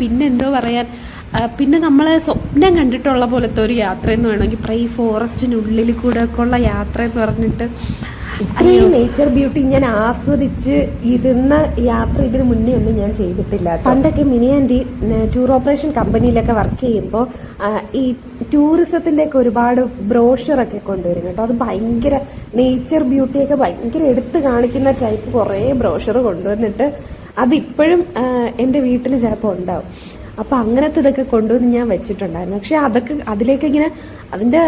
പിന്നെ എന്തോ പറയാൻ, പിന്നെ നമ്മൾ സ്വപ്നം കണ്ടിട്ടുള്ള പോലത്തെ ഒരു യാത്ര എന്ന് വേണമെങ്കിൽ പറയാം. ഈ ഫോറസ്റ്റിനുള്ളിൽ കൂടെ ഒക്കെ ഉള്ള യാത്ര എന്ന് പറഞ്ഞിട്ട് ഇത്രയും നേച്ചർ ബ്യൂട്ടി ഞാൻ ആസ്വദിച്ച് ഇരുന്ന യാത്ര ഇതിനു മുന്നേ ഒന്നും ഞാൻ ചെയ്തിട്ടില്ല. പണ്ടൊക്കെ മിനി ആൻറ്റി ടൂർ ഓപ്പറേഷൻ കമ്പനിയിലൊക്കെ വർക്ക് ചെയ്യുമ്പോൾ ഈ ടൂറിസത്തിൻ്റെയൊക്കെ ഒരുപാട് ബ്രോഷറൊക്കെ കൊണ്ടുവരും കേട്ടോ. അത് ഭയങ്കര നേച്ചർ ബ്യൂട്ടിയൊക്കെ ഭയങ്കര എടുത്ത് കാണിക്കുന്ന ടൈപ്പ് കുറേ ബ്രോഷർ കൊണ്ടുവന്നിട്ട് അതിപ്പോഴും എൻ്റെ വീട്ടിൽ ചിലപ്പോൾ ഉണ്ടാവും. അപ്പൊ അങ്ങനത്തെ ഇതൊക്കെ കൊണ്ടുവന്ന് ഞാൻ വെച്ചിട്ടുണ്ടായിരുന്നു. പക്ഷെ അതൊക്കെ അതിലേക്ക് ഇങ്ങനെ അതിന്റെ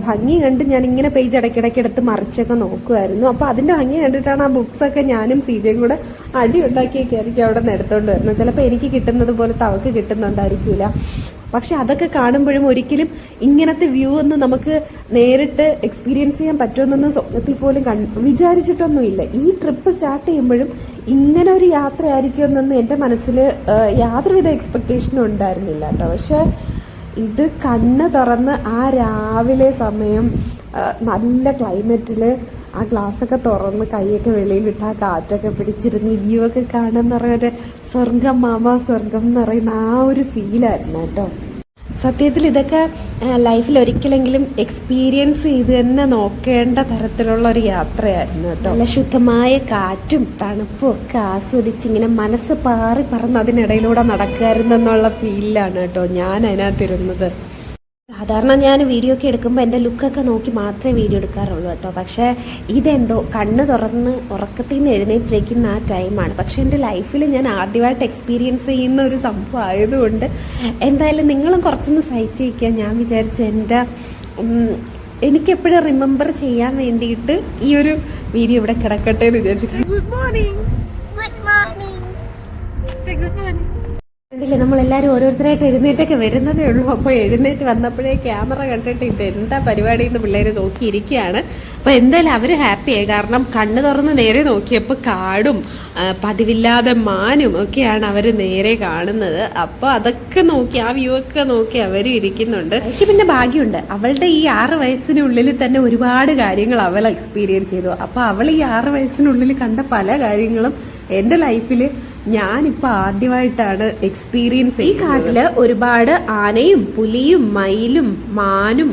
ഭംഗി കണ്ട് ഞാൻ ഇങ്ങനെ പേജ് ഇടയ്ക്കിടയ്ക്ക് എടുത്ത് മറിച്ചൊക്കെ നോക്കുമായിരുന്നു. അപ്പൊ അതിന്റെ ഭംഗി കണ്ടിട്ടാണ് ആ ബുക്സ് ഒക്കെ ഞാനും സീജയും കൂടെ അടി ഉണ്ടാക്കിയൊക്കെ ആയിരിക്കും അവിടെ നിന്ന് എടുത്തോണ്ട് വരുന്നത്. ചിലപ്പോൾ എനിക്ക് കിട്ടുന്നത് പോലത്തെ അവർക്ക് കിട്ടുന്നുണ്ടായിരിക്കൂല. പക്ഷെ അതൊക്കെ കാണുമ്പോഴും ഒരിക്കലും ഇങ്ങനത്തെ വ്യൂ ഒന്നും നമുക്ക് നേരിട്ട് എക്സ്പീരിയൻസ് ചെയ്യാൻ പറ്റുമെന്നൊന്നും സ്വപ്നത്തിൽ പോലും വിചാരിച്ചിട്ടൊന്നുമില്ല. ഈ ട്രിപ്പ് സ്റ്റാർട്ട് ചെയ്യുമ്പോഴും ഇങ്ങനെ ഒരു യാത്രയായിരിക്കും എന്നൊന്നും എൻ്റെ മനസ്സിൽ യാതൊരുവിധ എക്സ്പെക്റ്റേഷനും ഉണ്ടായിരുന്നില്ല കേട്ടോ. പക്ഷെ ഇത് കണ്ണ് തുറന്ന് ആ രാവിലെ സമയം നല്ല ക്ലൈമറ്റിൽ ആ ഗ്ലാസ്സൊക്കെ തുറന്ന് കൈയൊക്കെ വെളിയിലിട്ട് ആ കാറ്റൊക്കെ പിടിച്ചിരുന്ന് വ്യൂ ഒക്കെ കാണുന്ന പറയുന്ന സ്വർഗം മാമ സ്വർഗം എന്ന് പറയുന്ന ആ ഒരു ഫീലായിരുന്നു കേട്ടോ. സത്യത്തിൽ ഇതൊക്കെ ലൈഫിൽ ഒരിക്കലെങ്കിലും എക്സ്പീരിയൻസ് ചെയ്ത് തന്നെ നോക്കേണ്ട തരത്തിലുള്ള ഒരു യാത്രയായിരുന്നു കേട്ടോ. നല്ല ശുദ്ധമായ കാറ്റും തണുപ്പും ഒക്കെ ആസ്വദിച്ച് ഇങ്ങനെ മനസ്സ് പാറി പറന്ന് അതിനിടയിലൂടെ നടക്കാറുണ്ടെന്നുള്ള ഫീലിലാണ് കേട്ടോ ഞാൻ അതിനകത്തിരുന്നത്. സാധാരണ ഞാൻ വീഡിയോ ഒക്കെ എടുക്കുമ്പോൾ എൻ്റെ ലുക്കൊക്കെ നോക്കി മാത്രമേ വീഡിയോ എടുക്കാറുള്ളൂ കേട്ടോ. പക്ഷേ ഇതെന്തോ കണ്ണ് തുറന്ന് ഉറക്കത്തിൽ നിന്ന് എഴുന്നേറ്റിരിക്കുന്ന ആ ടൈമാണ്. പക്ഷെ എൻ്റെ ലൈഫിൽ ഞാൻ ആദ്യമായിട്ട് എക്സ്പീരിയൻസ് ചെയ്യുന്ന ഒരു സംഭവം ആയതുകൊണ്ട് എന്തായാലും നിങ്ങളും കുറച്ചൊന്ന് സഹിച്ചിരിക്കുക. ഞാൻ വിചാരിച്ച എനിക്കെപ്പോഴും റിമെമ്പർ ചെയ്യാൻ വേണ്ടിയിട്ട് ഈ ഒരു വീഡിയോ ഇവിടെ കിടക്കട്ടെ എന്ന് വിചാരിച്ചു. Good morning. കണ്ടില്ലേ, നമ്മളെല്ലാവരും ഓരോരുത്തരായിട്ട് എഴുന്നേറ്റൊക്കെ വരുന്നതേ ഉള്ളൂ. അപ്പോൾ എഴുന്നേറ്റ് വന്നപ്പോഴേ ക്യാമറ കണ്ടിട്ട് ഇത് എന്താ പരിപാടി എന്ന് പിള്ളേർ നോക്കിയിരിക്കുകയാണ്. അപ്പോൾ എന്തായാലും അവർ ഹാപ്പിയായി. കാരണം കണ്ണ് തുറന്ന് നേരെ നോക്കിയപ്പോൾ കാടും പതിവില്ലാതെ മാനും ഒക്കെയാണ് അവർ നേരെ കാണുന്നത്. അപ്പോൾ അതൊക്കെ നോക്കി ആ വ്യൂ ഒക്കെ നോക്കി അവരും ഇരിക്കുന്നുണ്ട്. എനിക്ക് പിന്നെ ഭാഗ്യമുണ്ട്, അവളുടെ ഈ 6 വയസ്സിനുള്ളിൽ തന്നെ ഒരുപാട് കാര്യങ്ങൾ അവൾ എക്സ്പീരിയൻസ് ചെയ്തു. അപ്പോൾ അവൾ ഈ 6 വയസ്സിനുള്ളിൽ കണ്ട പല കാര്യങ്ങളും എൻ്റെ ലൈഫിൽ ഞാനിപ്പോൾ ആദ്യമായിട്ടാണ് എക്സ്പീരിയൻസ്. ഈ കാട്ടില് ഒരുപാട് ആനയും പുലിയും മയിലും മാനും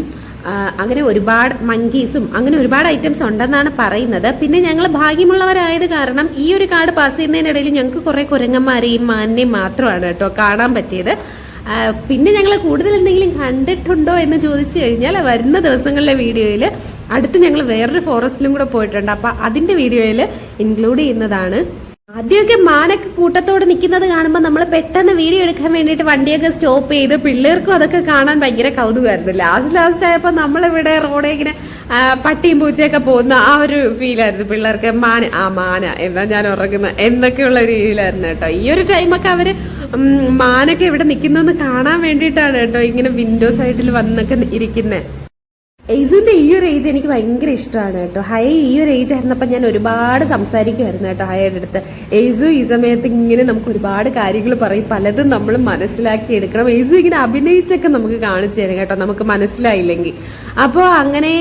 അങ്ങനെ ഒരുപാട് മങ്കീസും അങ്ങനെ ഒരുപാട് ഐറ്റംസ് ഉണ്ടെന്നാണ് പറയുന്നത്. പിന്നെ ഞങ്ങൾ ഭാഗ്യമുള്ളവരായത് കാരണം ഈ ഒരു കാട് പാസ് ചെയ്യുന്നതിനിടയിൽ ഞങ്ങൾക്ക് കുറെ കുരങ്ങന്മാരെയും മാനിനെയും മാത്രമാണ് കേട്ടോ കാണാൻ പറ്റിയത്. പിന്നെ ഞങ്ങൾ കൂടുതൽ എന്തെങ്കിലും കണ്ടിട്ടുണ്ടോ എന്ന് ചോദിച്ചു കഴിഞ്ഞാൽ വരുന്ന ദിവസങ്ങളിലെ വീഡിയോയിൽ അടുത്ത് ഞങ്ങൾ വേറൊരു ഫോറസ്റ്റിലും കൂടെ പോയിട്ടുണ്ട്. അപ്പം അതിന്റെ വീഡിയോയിൽ ഇൻക്ലൂഡ് ചെയ്യുന്നതാണ്. ആദ്യമൊക്കെ മാനൊക്കെ കൂട്ടത്തോടെ നിൽക്കുന്നത് കാണുമ്പോൾ നമ്മൾ പെട്ടെന്ന് വീഡിയോ എടുക്കാൻ വേണ്ടിയിട്ട് വണ്ടിയൊക്കെ സ്റ്റോപ്പ് ചെയ്ത് പിള്ളേർക്കും അതൊക്കെ കാണാൻ ഭയങ്കര കൗതുകമായിരുന്നു. ലാസ്റ്റ് ആയപ്പോൾ നമ്മളിവിടെ റോഡേ ഇങ്ങനെ പട്ടിയും പൂച്ചയൊക്കെ പോകുന്ന ആ ഒരു ഫീലായിരുന്നു പിള്ളേർക്ക്. മാന എന്താ ഞാൻ ഉറങ്ങുന്നത് എന്നൊക്കെയുള്ള രീതിയിലായിരുന്നു കേട്ടോ. ഈ ഒരു ടൈമൊക്കെ അവര് മാനൊക്കെ ഇവിടെ നിൽക്കുന്നതെന്ന് കാണാൻ വേണ്ടിയിട്ടാണ് കേട്ടോ ഇങ്ങനെ വിൻഡോ സൈഡിൽ വന്നൊക്കെ ഇരിക്കുന്നത്. എയ്സുവിന്റെ ഈ ഒരു ഏജ് എനിക്ക് ഭയങ്കര ഇഷ്ടമാണ് കേട്ടോ. ഹൈ ഈ ഒരു ഏജ് ആയിരുന്നപ്പോൾ ഞാൻ ഒരുപാട് സംസാരിക്കുമായിരുന്നു കേട്ടോ ഹൈയുടെ അടുത്ത്. എയ്സു ഈ സമയത്ത് ഇങ്ങനെ നമുക്ക് ഒരുപാട് കാര്യങ്ങൾ പറയും, പലതും നമ്മൾ മനസ്സിലാക്കി എടുക്കണം. എയ്സു ഇങ്ങനെ അഭിനയിച്ചൊക്കെ നമുക്ക് കാണിച്ചു തരും കേട്ടോ, നമുക്ക് മനസ്സിലായില്ലെങ്കിൽ. അപ്പോൾ അങ്ങനെ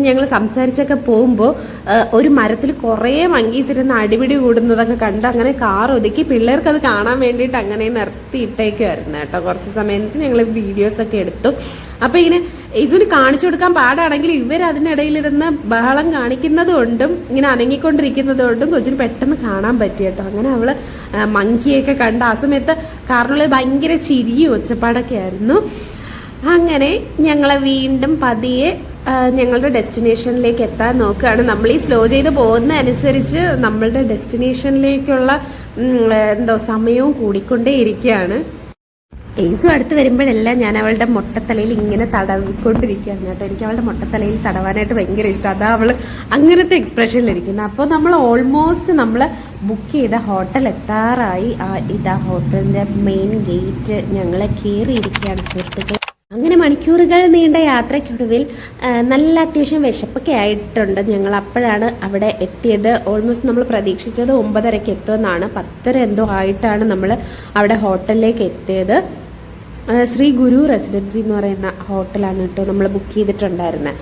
ഞങ്ങൾ സംസാരിച്ചൊക്കെ പോകുമ്പോൾ ഒരു മരത്തിൽ കുറേ മങ്കീസ് ഇരുന്ന് അടിപിടി കൂടുന്നതൊക്കെ കണ്ട് അങ്ങനെ കാർ ഒതുക്കി പിള്ളേർക്ക് അത് കാണാൻ വേണ്ടിയിട്ട് അങ്ങനെ നിർത്തിയിട്ടേക്കുമായിരുന്നു കേട്ടോ. കുറച്ച് സമയത്ത് ഞങ്ങൾ വീഡിയോസൊക്കെ എടുത്തു. അപ്പൊ ഇങ്ങനെ യേശുവിന് കാണിച്ചു കൊടുക്കാൻ പാടാണെങ്കിലും ഇവർ അതിനിടയിലിരുന്ന് ബഹളം കാണിക്കുന്നത് കൊണ്ടും ഇങ്ങനെ അനങ്ങിക്കൊണ്ടിരിക്കുന്നത് കൊണ്ടും കൊച്ചിന് പെട്ടെന്ന് കാണാൻ പറ്റി കേട്ടോ. അങ്ങനെ അവള് മങ്കിയൊക്കെ കണ്ട ആ സമയത്ത് കാറിനുള്ളിൽ ഭയങ്കര ചിരിയും ഒച്ചപ്പാടൊക്കെ ആയിരുന്നു. അങ്ങനെ ഞങ്ങളെ വീണ്ടും പതിയെ ഞങ്ങളുടെ ഡെസ്റ്റിനേഷനിലേക്ക് എത്താൻ നോക്കുകയാണ്. നമ്മൾ ഈ സ്ലോ ചെയ്ത് പോകുന്ന അനുസരിച്ച് നമ്മളുടെ ഡെസ്റ്റിനേഷനിലേക്കുള്ള സമയവും കൂടിക്കൊണ്ടേ ഇരിക്കുകയാണ്. ഏസു അടുത്ത് വരുമ്പോഴെല്ലാം ഞാൻ അവളുടെ മൊട്ടത്തലയിൽ ഇങ്ങനെ തടവിക്കൊണ്ടിരിക്കുകയാണ് കേട്ടോ. എനിക്ക് അവളുടെ മൊട്ടത്തലയിൽ തടവാനായിട്ട് ഭയങ്കര ഇഷ്ടം. അതാ അവള് അങ്ങനത്തെ എക്സ്പ്രഷനിലിരിക്കുന്നത്. അപ്പോൾ നമ്മൾ ഓൾമോസ്റ്റ് നമ്മൾ ബുക്ക് ചെയ്ത ഹോട്ടൽ എത്താറായി. ഇതാ ഹോട്ടലിന്റെ മെയിൻ ഗേറ്റ് ഞങ്ങൾ കയറിയിരിക്കുകയാണ് സുഹൃത്തുക്കൾ. അങ്ങനെ മണിക്കൂറുകൾ നീണ്ട യാത്രയ്ക്കൊടുവിൽ നല്ല അത്യാവശ്യം വിശപ്പൊക്കെ ആയിട്ടുണ്ട്. ഞങ്ങൾ അപ്പോഴാണ് അവിടെ എത്തിയത്. ഓൾമോസ്റ്റ് നമ്മൾ പ്രതീക്ഷിച്ചത് 9:30 എത്തുമെന്നാണ്. 10:30 എന്തോ ആയിട്ടാണ് നമ്മൾ അവിടെ ഹോട്ടലിലേക്ക് എത്തിയത്. ശ്രീ ഗുരു റെസിഡൻസി എന്ന് പറയുന്ന ഹോട്ടലാണ് കേട്ടോ നമ്മൾ ബുക്ക് ചെയ്തിട്ടുണ്ടായിരുന്നത്.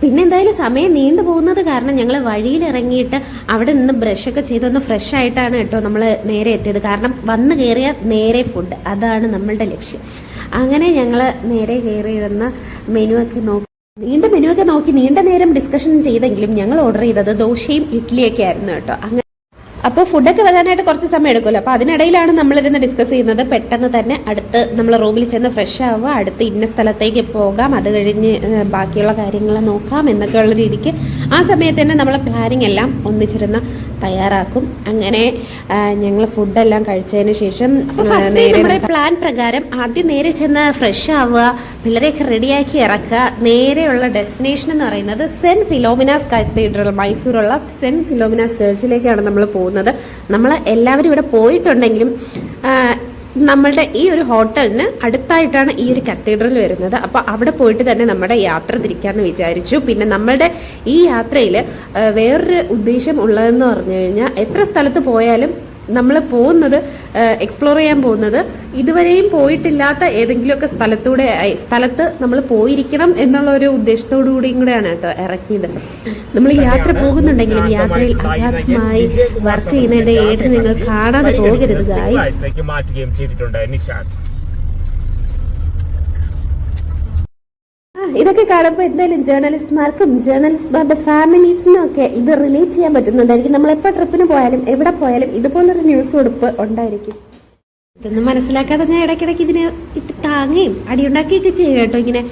പിന്നെ എന്തായാലും സമയം നീണ്ടു പോകുന്നത് കാരണം ഞങ്ങൾ വഴിയിൽ ഇറങ്ങിയിട്ട് അവിടെ നിന്ന് ബ്രഷൊക്കെ ചെയ്തൊന്ന് ഫ്രഷ് ആയിട്ടാണ് കേട്ടോ നമ്മൾ നേരെ എത്തിയത്. കാരണം വന്ന് കയറിയ നേരെ ഫുഡ്, അതാണ് നമ്മളുടെ ലക്ഷ്യം. അങ്ങനെ ഞങ്ങൾ നേരെ കയറിയിരുന്ന മെനുവൊക്കെ നോക്കി നീണ്ട നേരം ഡിസ്കഷൻ ചെയ്തെങ്കിലും ഞങ്ങൾ ഓർഡർ ചെയ്തത് ദോശയും ഇഡ്ഡലിയൊക്കെ ആയിരുന്നു കേട്ടോ. അപ്പോൾ ഫുഡൊക്കെ വരാനായിട്ട് കുറച്ച് സമയം എടുക്കുമല്ലോ. അപ്പോൾ അതിനിടയിലാണ് നമ്മളിരുന്ന് ഡിസ്കസ് ചെയ്യുന്നത്. പെട്ടെന്ന് തന്നെ അടുത്ത് നമ്മൾ റൂമിൽ ചെന്ന് ഫ്രഷ് ആവുക, അടുത്ത് ഇന്ന സ്ഥലത്തേക്ക് പോകാം, അത് കഴിഞ്ഞ് ബാക്കിയുള്ള കാര്യങ്ങൾ നോക്കാം എന്നൊക്കെയുള്ള രീതിക്ക് ആ സമയത്ത് തന്നെ നമ്മൾ പ്ലാനിങ് എല്ലാം ഒന്നിച്ചിരുന്ന് തയ്യാറാക്കും. അങ്ങനെ ഞങ്ങൾ ഫുഡെല്ലാം കഴിച്ചതിന് ശേഷം നമ്മുടെ പ്ലാൻ പ്രകാരം ആദ്യം നേരെ ചെന്ന് ഫ്രഷ് ആവുക, പിള്ളേരെയൊക്കെ റെഡിയാക്കി ഇറക്കുക. നേരെയുള്ള ഡെസ്റ്റിനേഷൻ എന്ന് പറയുന്നത് സെന്റ് ഫിലോമിനാസ് കത്തീഡ്രൽ, മൈസൂരുള്ള സെന്റ് ഫിലോമിനാസ് ചർച്ചിലേക്കാണ് നമ്മൾ പോകുന്നത്. നമ്മൾ എല്ലാവരും ഇവിടെ പോയിട്ടുണ്ടെങ്കിലും നമ്മളുടെ ഈ ഒരു ഹോട്ടലിന് അടുത്തായിട്ടാണ് ഈ ഒരു കത്തീഡ്രൽ വരുന്നത്. അപ്പോൾ അവിടെ പോയിട്ട് തന്നെ നമ്മുടെ യാത്ര തിരിക്കാമെന്ന് വിചാരിച്ചു. പിന്നെ നമ്മളുടെ ഈ യാത്രയിൽ വേറൊരു ഉദ്ദേശം ഉള്ളതെന്ന് പറഞ്ഞു കഴിഞ്ഞാൽ, എത്ര സ്ഥലത്ത് പോയാലും നമ്മൾ പോകുന്നത് എക്സ്പ്ലോർ ചെയ്യാൻ പോകുന്നത് ഇതുവരെയും പോയിട്ടില്ലാത്ത ഏതെങ്കിലുമൊക്കെ സ്ഥലത്ത് നമ്മൾ പോയിരിക്കണം എന്നുള്ള ഒരു ഉദ്ദേശത്തോടു കൂടിയും കൂടെയാണ് കേട്ടോ ഇറക്കിയത്. നമ്മൾ യാത്ര പോകുന്നുണ്ടെങ്കിലും യാത്രയിൽ അഗാധമായി വർക്ക് ചെയ്യുന്നതിന്റെ ഏട് നിങ്ങൾ കാണാതെ പോകരുത് ഗായ്സ്. ഇതൊക്കെ കാണുമ്പോൾ എന്തായാലും ജേർണലിസ്റ്റ്മാർക്കും ജേർണലിസ്റ്റ്മാരുടെ ഫാമിലീസിനും ഒക്കെ ഇത് റിലേറ്റ് ചെയ്യാൻ പറ്റുന്നുണ്ടായിരിക്കും. നമ്മൾ എപ്പോൾ ട്രിപ്പിന് പോയാലും എവിടെ പോയാലും ഇതുപോലൊരു ന്യൂസ് കൊടുപ്പ് ഉണ്ടായിരിക്കും. ഇതൊന്നും മനസ്സിലാക്കാതെ ഞാൻ ഇടയ്ക്കിടയ്ക്ക് ഇതിനെ ഇട്ട് താങ്ങുകയും അടിയുണ്ടാക്കുകയൊക്കെ ചെയ്യും കേട്ടോ. ഇങ്ങനെ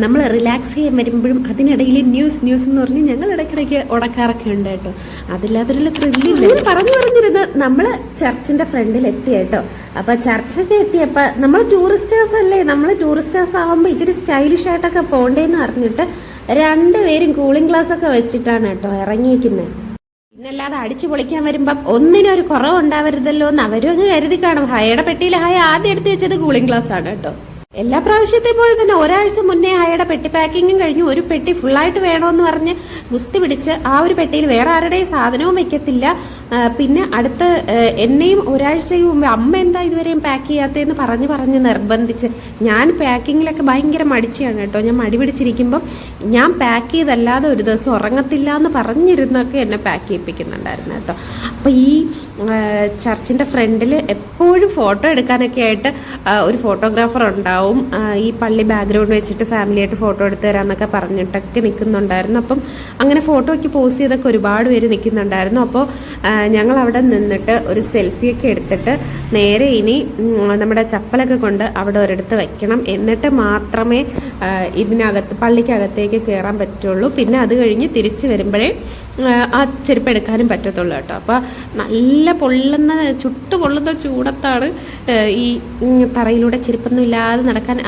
നമ്മൾ റിലാക്സ് ചെയ്യാൻ വരുമ്പോഴും അതിനിടയിൽ ന്യൂസ് എന്ന് പറഞ്ഞ് ഞങ്ങൾ ഇടയ്ക്കിടയ്ക്ക് ഉടക്കാറൊക്കെ ഉണ്ട് കേട്ടോ. അതില്ലാത്തൊരു ത്രില്ലില്ല. ഇങ്ങനെ പറഞ്ഞിരുന്ന് നമ്മൾ ചർച്ചിന്റെ ഫ്രണ്ടിൽ എത്തി കേട്ടോ. അപ്പൊ ചർച്ചൊക്കെ എത്തിയപ്പോൾ നമ്മൾ ടൂറിസ്റ്റേഴ്സ് അല്ലേ, നമ്മൾ ടൂറിസ്റ്റേഴ്സ് ആവുമ്പോൾ ഇച്ചിരി സ്റ്റൈലിഷ് ആയിട്ടൊക്കെ പോകണ്ടേന്ന് അറിഞ്ഞിട്ട് രണ്ടുപേരും കൂളിംഗ് ഗ്ലാസ് ഒക്കെ വെച്ചിട്ടാണ് കേട്ടോ ഇറങ്ങിയിരിക്കുന്നത്. പിന്നല്ലാതെ അടിച്ചു പൊളിക്കാൻ വരുമ്പം ഒന്നിനും ഒരു കുറവുണ്ടാവരുതല്ലോ എന്ന് അവരും അങ്ങ് കരുതി കാണും. ഹയയുടെ പെട്ടിയിൽ ഹയ ആദ്യം എടുത്ത് വെച്ചത് കൂളിംഗ് ഗ്ലാസ് ആണ് കേട്ടോ. എല്ലാ പ്രാവശ്യത്തെ പോലെ തന്നെ ഒരാഴ്ച മുന്നേ ഹയയുടെ പെട്ടി പാക്കിങ്ങും കഴിഞ്ഞു. ഒരു പെട്ടി ഫുള്ളായിട്ട് വേണമെന്ന് പറഞ്ഞ് ഗുസ്തി പിടിച്ച് ആ ഒരു പെട്ടിയിൽ വേറെ ആരുടെയും സാധനവും വെക്കത്തില്ല. പിന്നെ അടുത്ത എന്നെയും ഒരാഴ്ചയ്ക്ക് മുമ്പ് അമ്മ എന്താ ഇതുവരെയും പാക്ക് ചെയ്യാത്തതെന്ന് പറഞ്ഞ് നിർബന്ധിച്ച്, ഞാൻ പാക്കിങ്ങിലൊക്കെ ഭയങ്കര മടിച്ചാണ് കേട്ടോ. ഞാൻ മടി പിടിച്ചിരിക്കുമ്പം ഞാൻ പാക്ക് ചെയ്തല്ലാതെ ഒരു ദിവസം ഉറങ്ങത്തില്ല എന്ന് പറഞ്ഞിരുന്നൊക്കെ എന്നെ പാക്ക് ചെയ്യിപ്പിക്കുന്നുണ്ടായിരുന്നു കേട്ടോ. അപ്പോൾ ഈ ചർച്ചിൻ്റെ ഫ്രണ്ടിൽ എപ്പോഴും ഫോട്ടോ എടുക്കാനൊക്കെ ആയിട്ട് ഒരു ഫോട്ടോഗ്രാഫർ ഉണ്ടാവും. ഈ പള്ളി ബാക്ക്ഗ്രൗണ്ട് വെച്ചിട്ട് ഫാമിലിയായിട്ട് ഫോട്ടോ എടുത്ത് തരാമെന്നൊക്കെ പറഞ്ഞിട്ടൊക്കെ നിൽക്കുന്നുണ്ടായിരുന്നു. അപ്പം അങ്ങനെ ഫോട്ടോയ്ക്ക് പോസ്റ്റ് ചെയ്തൊക്കെ ഒരുപാട് പേര് നിൽക്കുന്നുണ്ടായിരുന്നു. അപ്പോൾ ഞങ്ങൾ അവിടെ നിന്നിട്ട് ഒരു സെൽഫിയൊക്കെ എടുത്തിട്ട് നേരെ ഇനി നമ്മുടെ ചപ്പലൊക്കെ കൊണ്ട് അവിടെ ഒരിടത്ത് വെക്കണം. എന്നിട്ട് മാത്രമേ പള്ളിക്കകത്തേക്ക് കയറാൻ പറ്റുള്ളൂ. പിന്നെ അത് കഴിഞ്ഞ് തിരിച്ച് വരുമ്പോഴേ ആ ചെരുപ്പ് എടുക്കാനും പറ്റത്തുള്ളൂ കേട്ടോ. അപ്പോൾ നല്ല ചുട്ടു പൊള്ളുന്ന ചൂടത്താണ് ഈ തറയിലൂടെ ചെരുപ്പൊന്നും ഇല്ലാതെ നടക്കാൻ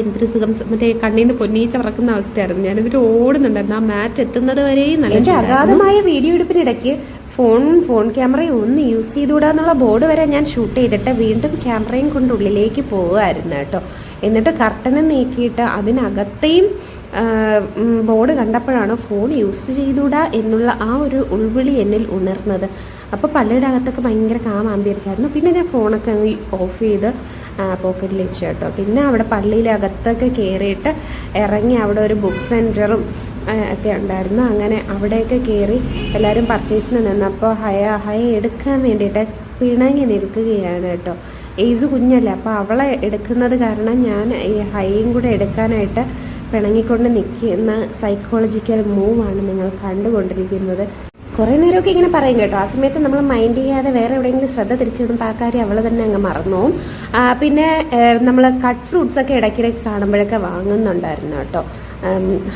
എന്തൊരു സുഖം. മറ്റേ കണ്ണിൽ നിന്ന് പൊന്നീച്ച പറക്കുന്ന അവസ്ഥയായിരുന്നു. ഞാനിതിൽ ഓടുന്നുണ്ടായിരുന്നു. ആ മാറ്റ് എത്തുന്നത് വരെയും നല്ല അഗാധമായ വീഡിയോ എടുപ്പിനിടയ്ക്ക് ഫോൺ ക്യാമറയും ഒന്നും യൂസ് ചെയ്തുകൂടാന്നുള്ള ബോർഡ് വരെ ഞാൻ ഷൂട്ട് ചെയ്തിട്ട് വീണ്ടും ക്യാമറയും കൊണ്ട് ഉള്ളിലേക്ക് പോവുമായിരുന്നു കേട്ടോ. എന്നിട്ട് കർട്ടനും നീക്കിയിട്ട് അതിനകത്തെയും ബോർഡ് കണ്ടപ്പോഴാണ് ഫോൺ യൂസ് ചെയ്തുകൂടാ എന്നുള്ള ആ ഒരു ഉൾവിളി എന്നിൽ ഉണർന്നത്. അപ്പോൾ പള്ളിയുടെ അകത്തൊക്കെ ഭയങ്കര കാം ആംബിയൻസ് ആയിരുന്നു. പിന്നെ ഞാൻ ഫോണൊക്കെ അങ്ങ് ഓഫ് ചെയ്ത് പോക്കറ്റിൽ വെച്ചു കേട്ടോ. പിന്നെ അവിടെ പള്ളിയിലകത്തൊക്കെ കയറിയിട്ട് ഇറങ്ങി അവിടെ ഒരു ബുക്ക് സെൻറ്ററും ഒക്കെ ഉണ്ടായിരുന്നു. അങ്ങനെ അവിടെയൊക്കെ കയറി എല്ലാവരും പർച്ചേസിന് നിന്നപ്പോൾ ഹയ എടുക്കാൻ വേണ്ടിയിട്ട് പിണങ്ങി നിൽക്കുകയാണ് കേട്ടോ. ഏജ് കുഞ്ഞല്ല, അപ്പോൾ അവളെ എടുക്കുന്നത് കാരണം ഞാൻ ഈ ഹൈയും കൂടെ എടുക്കാനായിട്ട് പിണങ്ങിക്കൊണ്ട് നിൽക്കുന്ന സൈക്കോളജിക്കൽ മൂവാണ് നിങ്ങൾ കണ്ടുകൊണ്ടിരിക്കുന്നത്. കുറേ നേരമൊക്കെ ഇങ്ങനെ പറയും കേട്ടോ. ആ സമയത്ത് നമ്മൾ മൈൻഡ് ചെയ്യാതെ വേറെ എവിടെയെങ്കിലും ശ്രദ്ധ തിരിച്ചിടുമ്പോൾ ആ കാര്യം അവൾ തന്നെ അങ്ങ് മറന്നുപോകും. പിന്നെ നമ്മൾ കട്ട് ഫ്രൂട്ട്സ് ഒക്കെ ഇടയ്ക്കിടയ്ക്ക് കാണുമ്പോഴൊക്കെ വാങ്ങുന്നുണ്ടായിരുന്നു കേട്ടോ.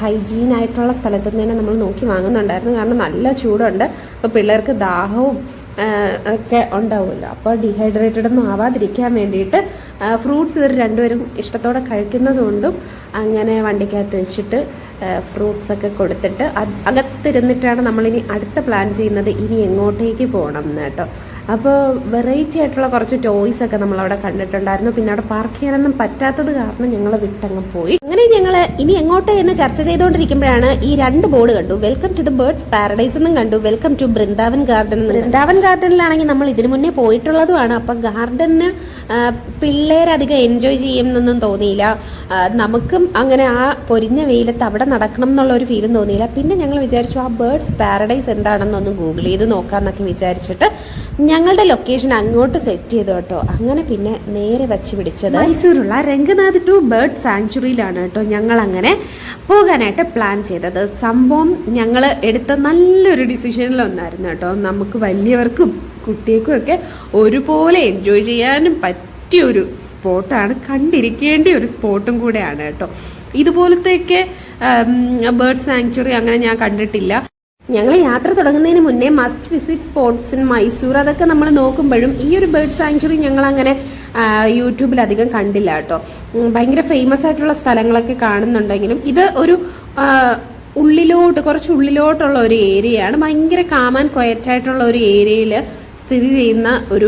ഹൈജീൻ ആയിട്ടുള്ള സ്ഥലത്ത് നിന്ന് തന്നെ നമ്മൾ നോക്കി വാങ്ങുന്നുണ്ടായിരുന്നു. കാരണം നല്ല ചൂടുണ്ട്. അപ്പോൾ പിള്ളേർക്ക് ദാഹവും ഒക്കെ ഉണ്ടാവുമല്ലോ. അപ്പോൾ ഡീഹൈഡ്രേറ്റഡ് ഒന്നും ആവാതിരിക്കാൻ വേണ്ടിയിട്ട് ഫ്രൂട്ട്സ് ഇവർ രണ്ടുപേരും ഇഷ്ടത്തോടെ കഴിക്കുന്നതുകൊണ്ടും അങ്ങനെ വണ്ടിക്കകത്ത് വെച്ചിട്ട് ഫ്രൂട്ട്സ് ഒക്കെ കൊടുത്തിട്ട് അകത്തിരുന്നിട്ടാണ് നമ്മളിനി അടുത്ത പ്ലാൻ ചെയ്യുന്നത് ഇനി എങ്ങോട്ടേക്ക് പോകണം എന്ന് കേട്ടോ. അപ്പോൾ വെറൈറ്റി ആയിട്ടുള്ള കുറച്ച് ടോയ്സ് ഒക്കെ നമ്മളവിടെ കണ്ടിട്ടുണ്ടായിരുന്നു. പിന്നെ അവിടെ പാർക്ക് ചെയ്യാനൊന്നും പറ്റാത്തത് കാരണം ഞങ്ങൾ വിട്ടങ്ങ് പോയി. അങ്ങനെ ഞങ്ങൾ ഇനി എങ്ങോട്ട് എന്ന് ചർച്ച ചെയ്തുകൊണ്ടിരിക്കുമ്പോഴാണ് ഈ 2 ബോർഡ് കണ്ടു. Welcome to the birds paradise എന്നും കണ്ടു, welcome to Brindavan garden. Brindavan ഗാർഡനിലാണെങ്കിൽ നമ്മൾ ഇതിനു മുന്നേ പോയിട്ടുള്ളതുമാണ്. അപ്പം ഗാർഡന് പിള്ളേരധികം എൻജോയ് ചെയ്യുമെന്നൊന്നും തോന്നിയില്ല. നമുക്കും അങ്ങനെ ആ പൊരിഞ്ഞ വെയിലത്ത് അവിടെ നടക്കണം എന്നുള്ള ഒരു ഫീലും തോന്നിയില്ല. പിന്നെ ഞങ്ങൾ വിചാരിച്ചു ആ ബേർഡ്സ് പാരഡൈസ് എന്താണെന്നൊന്ന് ഗൂഗിൾ ചെയ്ത് നോക്കാമെന്നൊക്കെ വിചാരിച്ചിട്ട് ഞങ്ങളുടെ ലൊക്കേഷൻ അങ്ങോട്ട് സെറ്റ് ചെയ്തു കേട്ടോ. അങ്ങനെ പിന്നെ നേരെ വച്ച് പിടിച്ചത് മൈസൂരുള്ള രംഗനാഥ് ടു ബേർഡ് സാങ്ച്വറിയിലാണ് കേട്ടോ ഞങ്ങൾ അങ്ങനെ പോകാനായിട്ട് പ്ലാൻ ചെയ്തത്. സംഭവം ഞങ്ങൾ എടുത്ത നല്ലൊരു ഡിസിഷനിലൊന്നായിരുന്നു കേട്ടോ. നമുക്ക് വലിയവർക്കും കുട്ടികൾക്കും ഒക്കെ ഒരുപോലെ എൻജോയ് ചെയ്യാനും പറ്റിയൊരു സ്പോട്ടാണ്, കണ്ടിരിക്കേണ്ട ഒരു സ്പോട്ടും കൂടെയാണ് കേട്ടോ. ഇതുപോലത്തെയൊക്കെ ബേർഡ് സാങ്ച്വറി അങ്ങനെ ഞാൻ കണ്ടിട്ടില്ല. ഞങ്ങൾ യാത്ര തുടങ്ങുന്നതിന് മുന്നേ must visit spots in Mysore അതൊക്കെ നമ്മൾ നോക്കുമ്പോഴും ഈ ഒരു ബേർഡ് സാങ്ച്വറി ഞങ്ങൾ അങ്ങനെ യൂട്യൂബിൽ അധികം കണ്ടില്ല കേട്ടോ. ഭയങ്കര ഫേമസ് ആയിട്ടുള്ള സ്ഥലങ്ങളൊക്കെ കാണുന്നുണ്ടെങ്കിലും ഇത് ഒരു കുറച്ച് ഉള്ളിലോട്ടുള്ള ഒരു ഏരിയയാണ്. ഭയങ്കര കാം ആൻഡ് ക്വയറ്റ് ആയിട്ടുള്ള ഒരു ഏരിയയിൽ സ്ഥിതി ചെയ്യുന്ന ഒരു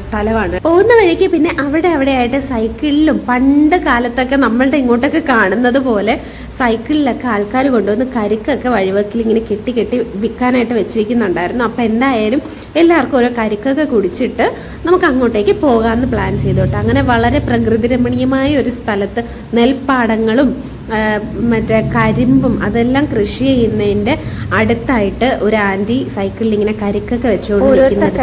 സ്ഥലമാണ്. പോകുന്ന വഴിക്ക് പിന്നെ അവിടെ ആയിട്ട് സൈക്കിളിലും പണ്ട് കാലത്തൊക്കെ നമ്മളുടെ ഇങ്ങോട്ടൊക്കെ കാണുന്നത് പോലെ സൈക്കിളിലൊക്കെ ആൾക്കാർ കൊണ്ടുവന്ന് കരിക്കൊക്കെ വഴിവക്കിൽ ഇങ്ങനെ കെട്ടി വിൽക്കാനായിട്ട് വെച്ചിരിക്കുന്നുണ്ടായിരുന്നു. അപ്പം എന്തായാലും എല്ലാവർക്കും ഓരോ കരിക്കൊക്കെ കുടിച്ചിട്ട് നമുക്ക് അങ്ങോട്ടേക്ക് പോകാമെന്ന് പ്ലാൻ ചെയ്തു കേട്ടോ. അങ്ങനെ വളരെ പ്രകൃതി രമണീയമായ ഒരു സ്ഥലത്ത് നെൽപ്പാടങ്ങളും മറ്റേ കരിമ്പും അതെല്ലാം കൃഷി ചെയ്യുന്നതിന്റെ അടുത്തായിട്ട് ഒരു ആന്റി സൈക്കിളിൽ ഇങ്ങനെ കരിക്കൊക്കെ വെച്ചുകൊണ്ടിരിക്കുന്നത്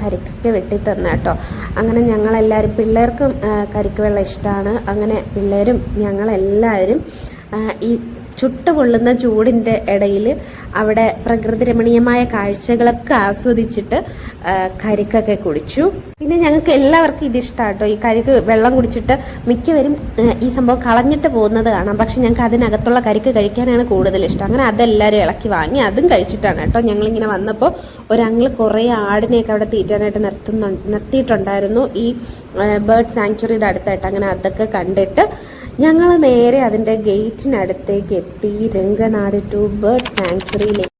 കരിക്കൊക്കെ വെട്ടി തന്ന കേട്ടോ. അങ്ങനെ ഞങ്ങളെല്ലാവരും, പിള്ളേർക്കും കരിക്ക് വെള്ളം ഇഷ്ടമാണ്. അങ്ങനെ പിള്ളേരും ഞങ്ങളെല്ലാവരും ഈ ചുട്ടുപൊള്ളുന്ന ചൂടിൻ്റെ ഇടയിൽ അവിടെ പ്രകൃതി രമണീയമായ കാഴ്ചകളൊക്കെ ആസ്വദിച്ചിട്ട് കരിക്കൊക്കെ കുടിച്ചു. പിന്നെ ഞങ്ങൾക്ക് എല്ലാവർക്കും ഇതിഷ്ടമാട്ടോ. ഈ കരിക്ക് വെള്ളം കുടിച്ചിട്ട് മിക്കവരും ഈ സംഭവം കളഞ്ഞിട്ട് പോകുന്നത് കാണാം. പക്ഷെ ഞങ്ങൾക്ക് അതിനകത്തുള്ള കരിക്ക് കഴിക്കാനാണ് കൂടുതൽ ഇഷ്ടം. അങ്ങനെ അതെല്ലാവരും ഇളക്കി വാങ്ങി അതും കഴിച്ചിട്ടാണ് കേട്ടോ ഞങ്ങളിങ്ങനെ വന്നപ്പോൾ ഒരങ്ങള് കുറേ ആടിനെയൊക്കെ അവിടെ തീറ്റാനായിട്ട് നിർത്തിയിട്ടുണ്ടായിരുന്നു ഈ ബേർഡ് സാങ്ച്വറിയുടെ അടുത്തായിട്ട്. അങ്ങനെ അതൊക്കെ കണ്ടിട്ട് ഞങ്ങൾ നേരെ അതിൻ്റെ ഗേറ്റിനടുത്തേക്ക് എത്തി. Ranganath to bird സാങ്ച്വറിയിലേക്ക്